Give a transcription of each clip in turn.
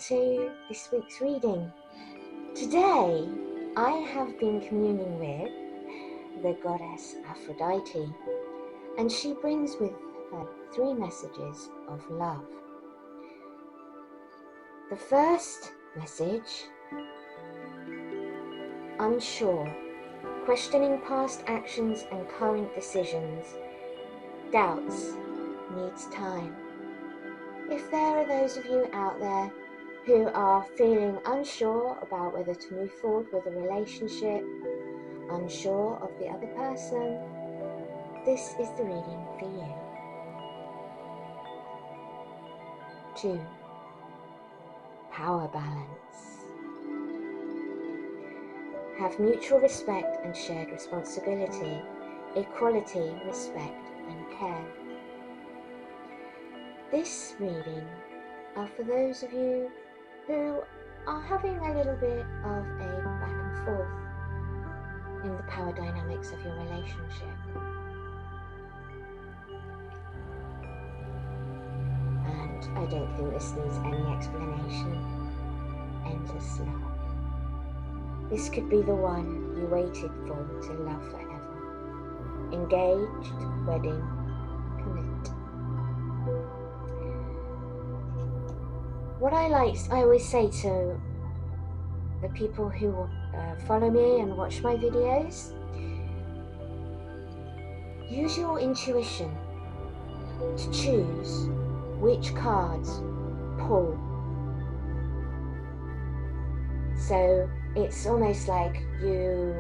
to this week's reading. Today I have been communing with the Goddess Aphrodite, and she brings with her 3 messages of love. The first message: unsure, questioning past actions and current decisions. Doubts, needs time. If there are those of you out there who are feeling unsure about whether to move forward with a relationship, unsure of the other person, this is the reading for you. 2. Power balance. Have mutual respect and shared responsibility, equality, respect and care. This reading are for those of you who are having a little bit of a back and forth in the power dynamics of your relationship. And I don't think this needs any explanation. Endless love. This could be the one you waited for to love forever. Engaged, wedding, commit. What I always say to the people who follow me and watch my videos, use your intuition to choose which cards pull. So it's almost like you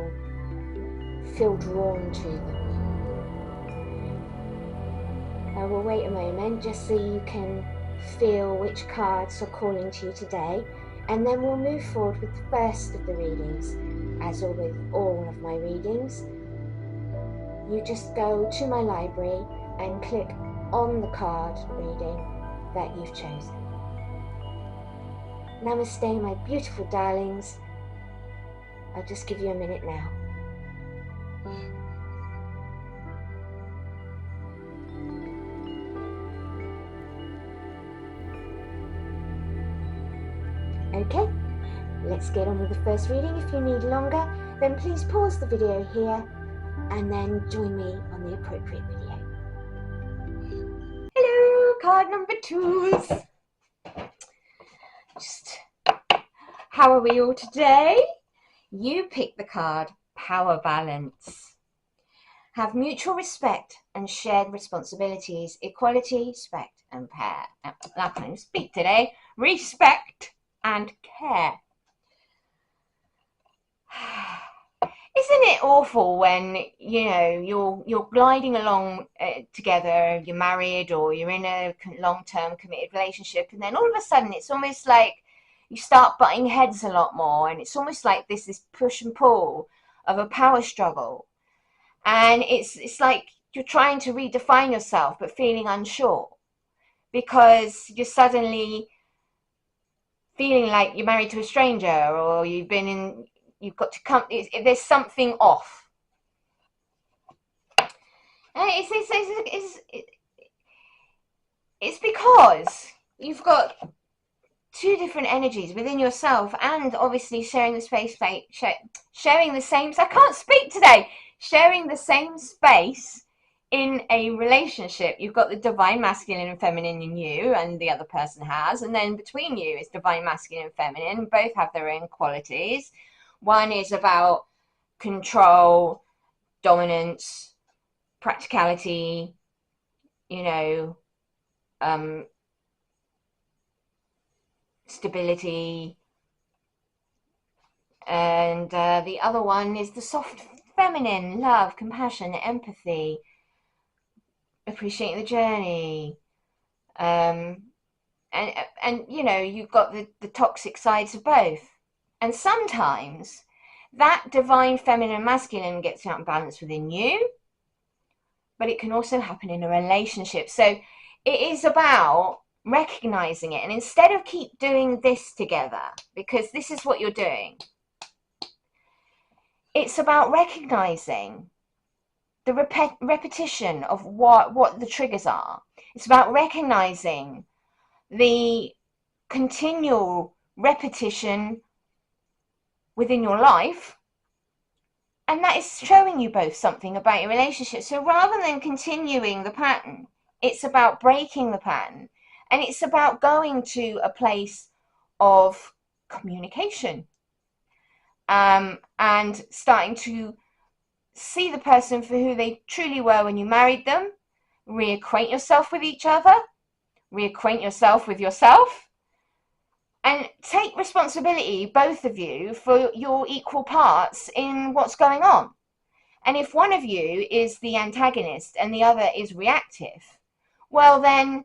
feel drawn to them. I will wait a moment just so you can feel which cards are calling to you today, and then we'll move forward with the first of the readings. As with all of my readings, you just go to my library and click on the card reading that you've chosen. Namaste, my beautiful darlings. I'll just give you a minute now. Okay, let's get on with the first reading. If you need longer, then please pause the video here and then join me on the appropriate video. Hello, card number 2s. How are we all today? You pick the card Power Balance. Have mutual respect and shared responsibilities, equality, respect and care. I can't even speak today. Respect and care. Isn't it awful when you're gliding along together, you're married or you're in a long-term committed relationship, and then all of a sudden it's almost like you start butting heads a lot more, and it's almost like this push and pull of a power struggle, and it's like you're trying to redefine yourself but feeling unsure because you're suddenly feeling like you're married to a stranger, or you've got to come, there's something off. And it's because you've got 2 different energies within yourself, and obviously sharing the space, sharing the same, I can't speak today, sharing the same space in a relationship. You've got the divine masculine and feminine in you, and the other person has, and then between you is divine masculine and feminine. Both have their own qualities. One is about control, dominance, practicality, stability, and the other one is the soft feminine, love, compassion, empathy, appreciating the journey, and you've got the toxic sides of both. And sometimes that divine feminine and masculine gets out of balance within you, but it can also happen in a relationship. So it is about recognizing it, and instead of keep doing this together, because this is what you're doing, it's about recognizing the repetition of what the triggers are. It's about recognizing the continual repetition within your life, and that is showing you both something about your relationship. So rather than continuing the pattern, it's about breaking the pattern, and it's about going to a place of communication, and starting to see the person for who they truly were when you married them, reacquaint yourself with each other, reacquaint yourself with yourself, and take responsibility, both of you, for your equal parts in what's going on. And if one of you is the antagonist and the other is reactive, well, then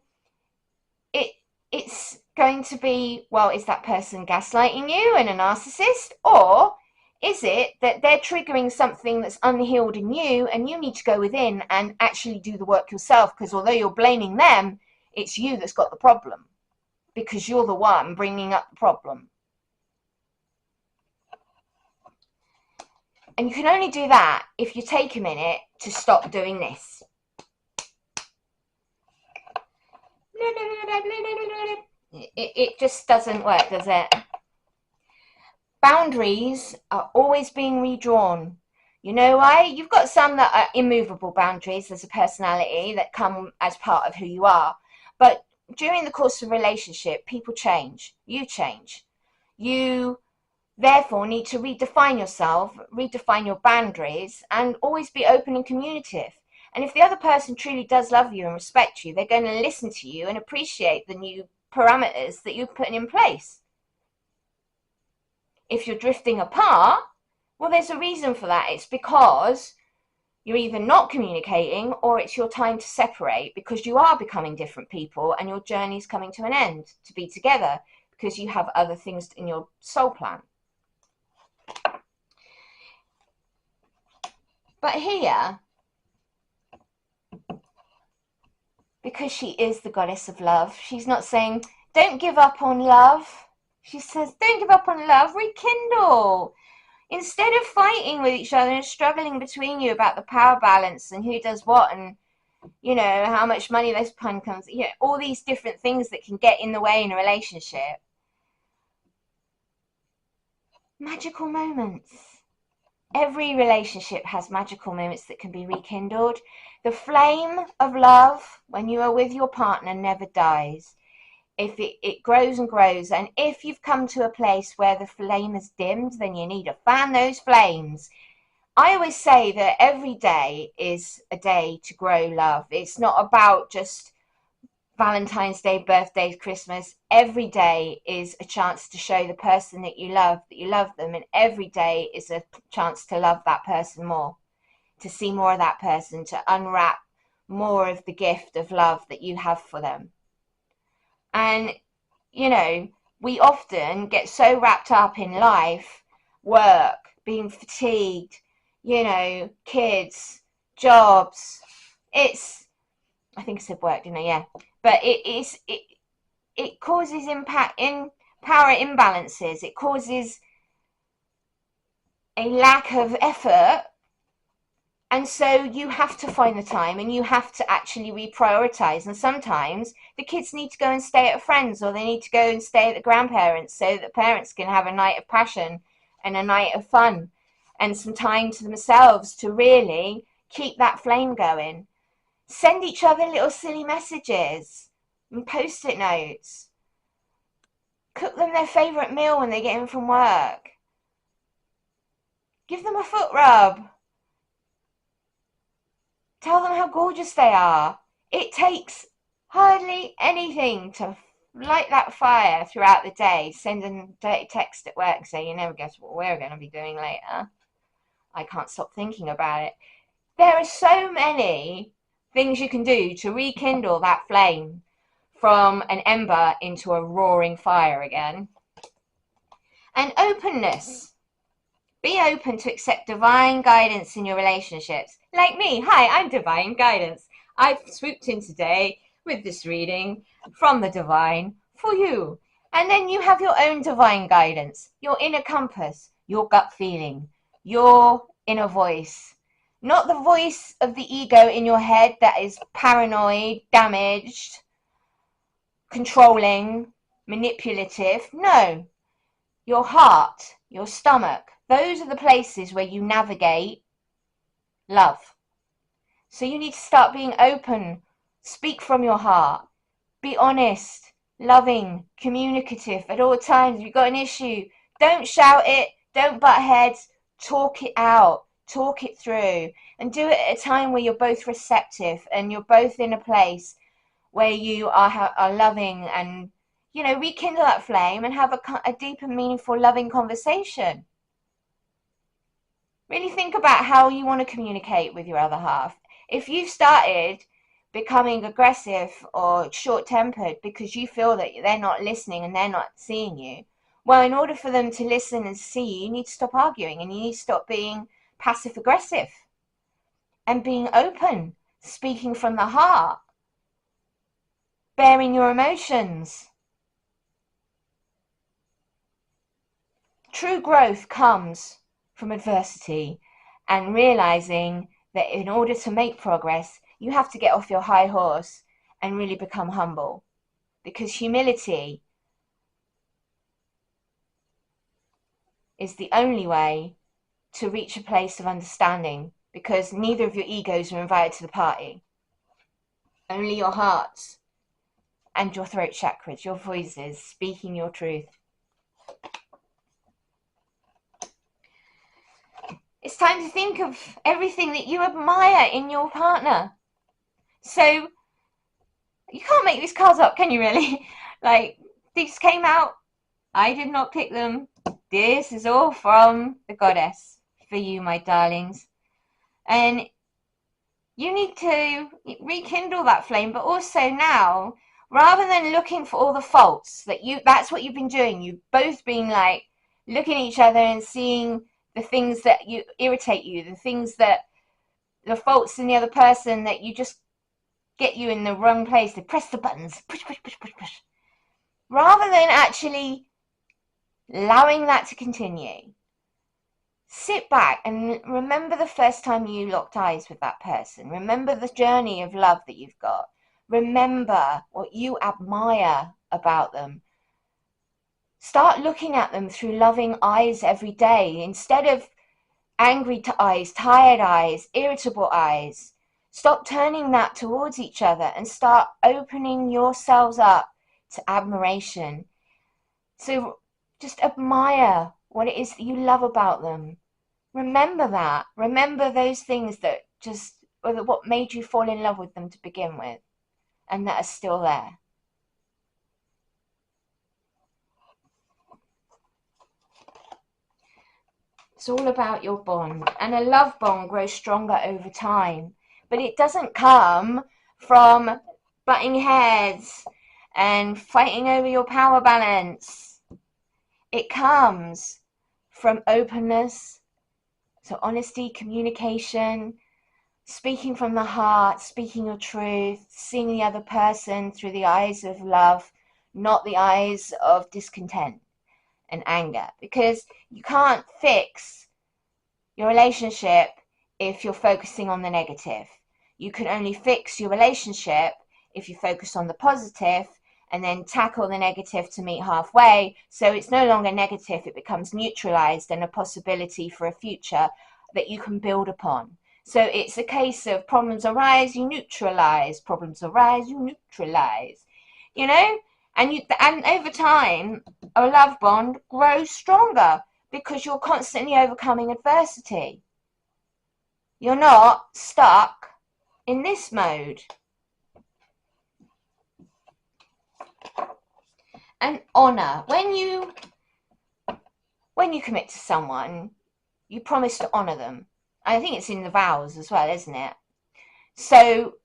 it's going to be, well, is that person gaslighting you and a narcissist? Or is it that they're triggering something that's unhealed in you, and you need to go within and actually do the work yourself? Because although you're blaming them, it's you that's got the problem, because you're the one bringing up the problem. And you can only do that if you take a minute to stop doing this. It just doesn't work, does it? Boundaries are always being redrawn. You know why? You've got some that are immovable boundaries as a personality that come as part of who you are. But during the course of a relationship, people change. You change. You therefore need to redefine yourself, redefine your boundaries, and always be open and communicative. And if the other person truly does love you and respect you, they're going to listen to you and appreciate the new parameters that you're putting in place. If you're drifting apart, well, there's a reason for that. It's because you're either not communicating, or it's your time to separate, because you are becoming different people and your journey's coming to an end to be together, because you have other things in your soul plan. But here, because she is the goddess of love, she's not saying, don't give up on love. She says, don't give up on love, rekindle. Instead of fighting with each other and struggling between you about the power balance and who does what, and, you know, how much money this pun comes, you know, all these different things that can get in the way in a relationship. Magical moments. Every relationship has magical moments that can be rekindled. The flame of love, when you are with your partner, never dies. If it grows and grows, and if you've come to a place where the flame has dimmed, then you need to fan those flames. I always say that every day is a day to grow love. It's not about just Valentine's Day, birthdays, Christmas. Every day is a chance to show the person that you love them, and every day is a chance to love that person more, to see more of that person, to unwrap more of the gift of love that you have for them. And, you know, we often get so wrapped up in life, work, being fatigued, you know, kids, jobs. I think I said work, didn't I? Yeah. But it causes impact in power imbalances. It causes a lack of effort. And so you have to find the time, and you have to actually reprioritize. And sometimes the kids need to go and stay at a friend's, or they need to go and stay at the grandparents, so that parents can have a night of passion and a night of fun and some time to themselves to really keep that flame going. Send each other little silly messages and post-it notes. Cook them their favourite meal when they get in from work. Give them a foot rub. Tell them how gorgeous they are. It takes hardly anything to light that fire throughout the day. Send a dirty text at work, say, you never guess what we're going to be doing later. I can't stop thinking about it. There are so many things you can do to rekindle that flame from an ember into a roaring fire again. And openness. Be open to accept divine guidance in your relationships. Like me, hi, I'm divine guidance. I've swooped in today with this reading from the divine for you. And then you have your own divine guidance, your inner compass, your gut feeling, your inner voice. Not the voice of the ego in your head that is paranoid, damaged, controlling, manipulative. No, your heart, your stomach, those are the places where you navigate love. So you need to start being open, speak from your heart, be honest, loving, communicative at all times. If you've got an issue, don't shout it, don't butt heads, talk it out, talk it through, and do it at a time where you're both receptive and you're both in a place where you are loving, and rekindle that flame and have a deep and meaningful loving conversation. Really think about how you want to communicate with your other half. If you've started becoming aggressive or short-tempered because you feel that they're not listening and they're not seeing you, well, in order for them to listen and see you, you need to stop arguing and you need to stop being passive-aggressive and being open, speaking from the heart, bearing your emotions. True growth comes from adversity and realizing that in order to make progress, you have to get off your high horse and really become humble. Because humility is the only way to reach a place of understanding, because neither of your egos are invited to the party. Only your hearts and your throat chakras, your voices, speaking your truth. It's time to think of everything that you admire in your partner. So, you can't make these cards up, can you really? Like, these came out, I did not pick them. This is all from the goddess for you, my darlings. And you need to rekindle that flame, but also now, rather than looking for all the faults, that's what you've been doing. You've both been like looking at each other and seeing the things that irritate you, the faults in the other person that you just get you in the wrong place. They press the buttons, push, push, push, push, push. Rather than actually allowing that to continue, sit back and remember the first time you locked eyes with that person. Remember the journey of love that you've got. Remember what you admire about them. Start looking at them through loving eyes every day instead of angry eyes, tired eyes, irritable eyes. Stop turning that towards each other and start opening yourselves up to admiration. So just admire what it is that you love about them. Remember that. Remember those things that what made you fall in love with them to begin with, and that are still there. It's all about your bond, and a love bond grows stronger over time, but it doesn't come from butting heads and fighting over your power balance. It comes from openness, so honesty, communication, speaking from the heart, speaking your truth, seeing the other person through the eyes of love, not the eyes of discontent and anger, because you can't fix your relationship if you're focusing on the negative. You can only fix your relationship if you focus on the positive and then tackle the negative to meet halfway, so it's no longer negative, it becomes neutralized and a possibility for a future that you can build upon. So it's a case of problems arise, you neutralize, problems arise, you neutralize, and over time a love bond grows stronger because you're constantly overcoming adversity. You're not stuck in this mode. And honor. When you commit to someone, you promise to honor them. I think it's in the vows as well, isn't it? So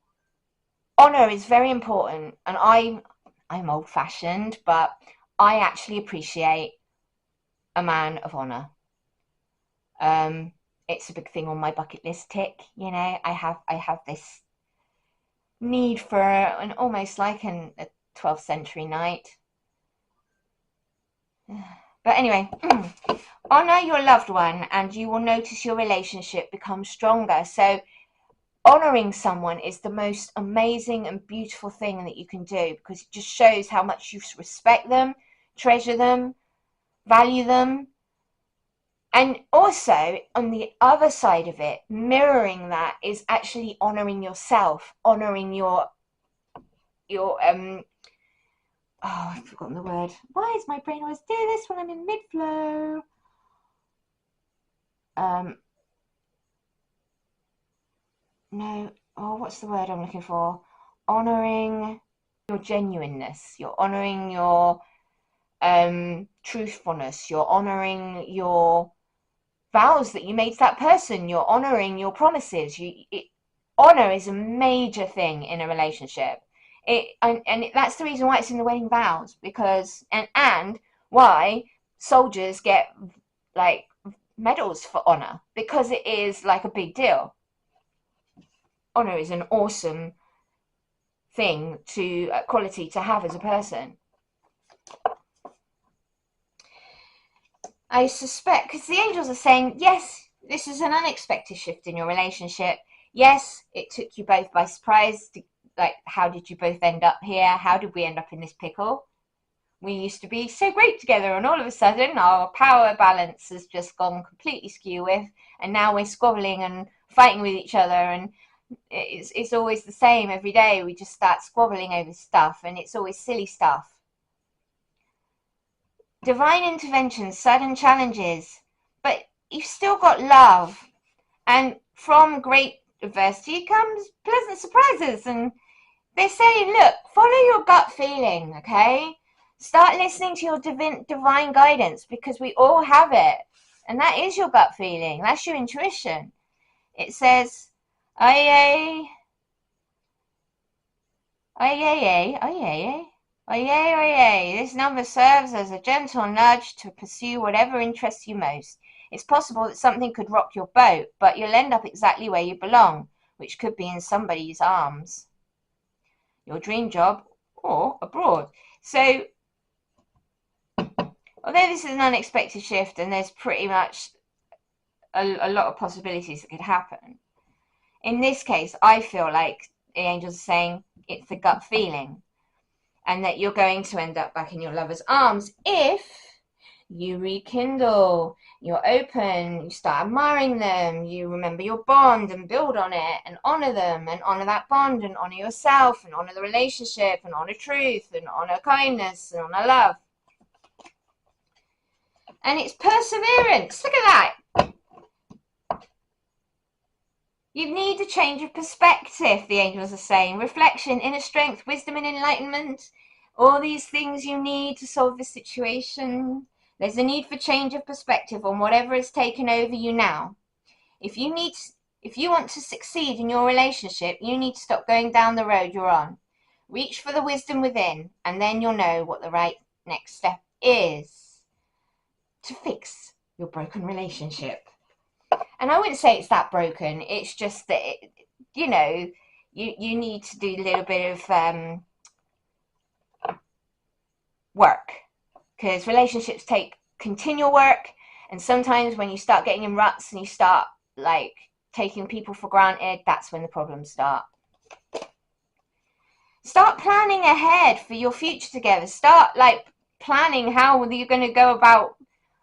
honor is very important, and I'm old-fashioned, but I actually appreciate a man of honor. It's a big thing on my bucket list tick. I have this need for an almost like a 12th century knight. But anyway, honor your loved one and you will notice your relationship become stronger. So honoring someone is the most amazing and beautiful thing that you can do, because it just shows how much you respect them, treasure them, value them. And also, on the other side of it, mirroring that is actually honoring yourself, honoring your oh, I've forgotten the word. Why is my brain always do this when I'm in mid-flow? No, oh, what's the word I'm looking for? Honoring your genuineness. You're honoring your truthfulness. You're honoring your vows that you made to that person. You're honoring your promises. Honor is a major thing in a relationship. That's the reason why it's in the wedding vows, because and why soldiers get like medals for honor, because it is like a big deal. Honor is an awesome thing quality to have as a person. I suspect, because the angels are saying, yes, this is an unexpected shift in your relationship. Yes, it took you both by surprise. Like, how did you both end up here? How did we end up in this pickle? We used to be so great together, and all of a sudden our power balance has just gone completely skew with, and now we're squabbling and fighting with each other, and it's always the same every day. We just start squabbling over stuff, and it's always silly stuff. Divine intervention, sudden challenges, but you've still got love, and from great adversity comes pleasant surprises. And they're saying, look, follow your gut feeling, okay? Start listening to your divine guidance, because we all have it, and that is your gut feeling. That's your intuition. It says, aye, aye, aye, aye, aye. This number serves as a gentle nudge to pursue whatever interests you most. It's possible that something could rock your boat, but you'll end up exactly where you belong, which could be in somebody's arms, your dream job, or abroad. So, although this is an unexpected shift, and there's pretty much a lot of possibilities that could happen, in this case, I feel like the angels are saying it's the gut feeling, and that you're going to end up back in your lover's arms if you rekindle, you're open, you start admiring them, you remember your bond and build on it and honor them and honor that bond and honor yourself and honor the relationship and honor truth and honor kindness and honor love. And it's perseverance. Look at that. You need a change of perspective, the angels are saying. Reflection, inner strength, wisdom and enlightenment. All these things you need to solve the situation. There's a need for change of perspective on whatever has taken over you now. If you want to succeed in your relationship, you need to stop going down the road you're on. Reach for the wisdom within, and then you'll know what the right next step is to fix your broken relationship. And I wouldn't say it's that broken. It's just that, you need to do a little bit of work, because relationships take continual work. And sometimes when you start getting in ruts and you start like taking people for granted, that's when the problems start. Start planning ahead for your future together. Start like planning how you're going to go about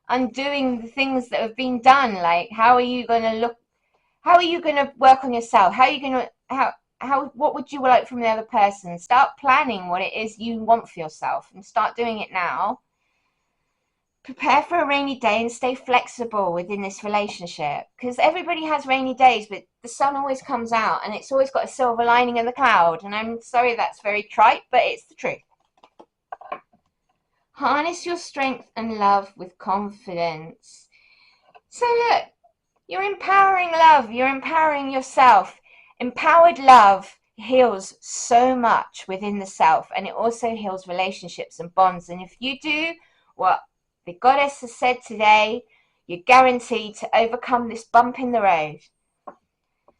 undoing the things that have been done. Like, how are you going to work on yourself? What would you like from the other person? Start planning what it is you want for yourself, and start doing it now. Prepare for a rainy day and stay flexible within this relationship, because everybody has rainy days, but the sun always comes out, and it's always got a silver lining in the cloud. And I'm sorry that's very trite, but it's the truth. Harness your strength and love with confidence. So look, you're empowering love. You're empowering yourself. Empowered love heals so much within the self, and it also heals relationships and bonds. And if you do what the goddess has said today, you're guaranteed to overcome this bump in the road.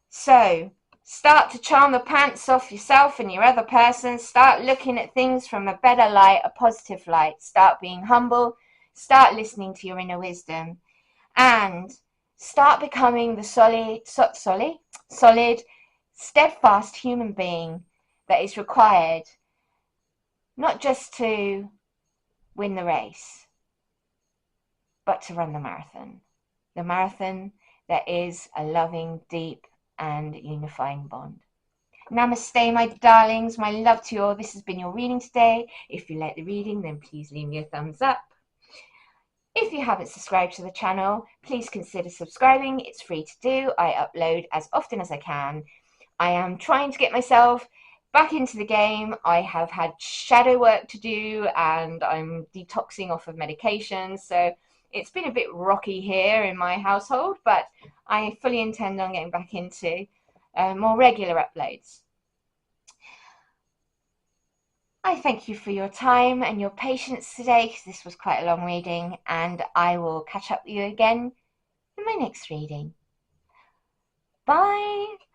So start to charm the pants off yourself and your other person. Start looking at things from a better light, a positive light. Start being humble. Start listening to your inner wisdom. And start becoming the solid, steadfast human being that is required not just to win the race, but to run the marathon. The marathon that is a loving, deep, and unifying bond. Namaste, my darlings. My love to you all. This has been your reading today. If you like the reading, then please leave me a thumbs up. If you haven't subscribed to the channel, please consider subscribing. It's free to do. I upload as often as I can. I am trying to get myself back into the game. I have had shadow work to do and I'm detoxing off of medication. So it's been a bit rocky here in my household, but I fully intend on getting back into more regular uploads. I thank you for your time and your patience today, because this was quite a long reading, and I will catch up with you again in my next reading. Bye!